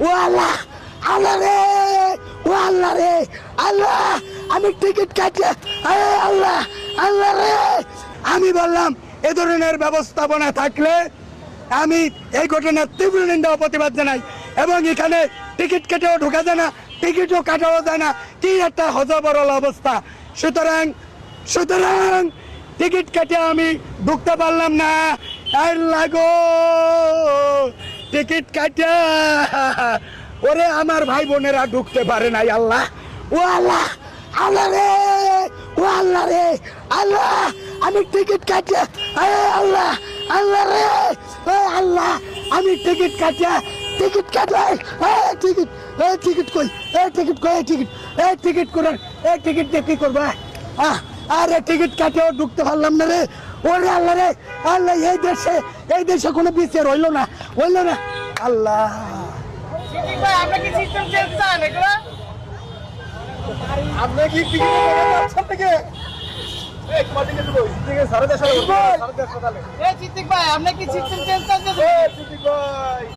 ও আল্লাহ, আল্লাহ রে, ও আল্লাহ রে, আল্লাহ আমি টিকিট কাটে, আল্লাহ, আল্লাহ রে। আমি বললাম এ ধরনের ব্যবস্থাপনা থাকলে আমি এই ঘটনার তীব্র নিন্দা ও প্রতিবাদ জানাই। এবং এখানে টিকিট কেটেও ঢোকা যায় না, টিকিটও কাটাও যায় না, কি একটা হজবরল অবস্থা। সুতরাং সুতরাং টিকিট কেটে আমি ঢুকতে পারলাম না। আল্লাহ গো, টিকিট কাটে ওরে আমার ভাই বোনেরা ঢুকতে পারে নাই। আল্লাহ, ও আল্লাহ, আল্লাহ রে, ও আল্লাহ রে, আল্লাহ আমি টিকিট কাটে, আল্লাহ, আল্লাহ রে, আল্লাহ আমি টিকিট কাটে, টিকিট কাটে, টিকিট, টিকিট কই, টিকিট কই, টিকিট, টিকিট করার, টিকিট দিয়ে কি করবো? আরে টিকিট কাটেও ঢুকতে পারলাম না রে। ওরে আল্লাহ রে, আল্লাহ এই দেশে কোনো বিচার হইলো না, হইলো না। আল্লাহ, আপনি কি টিকিট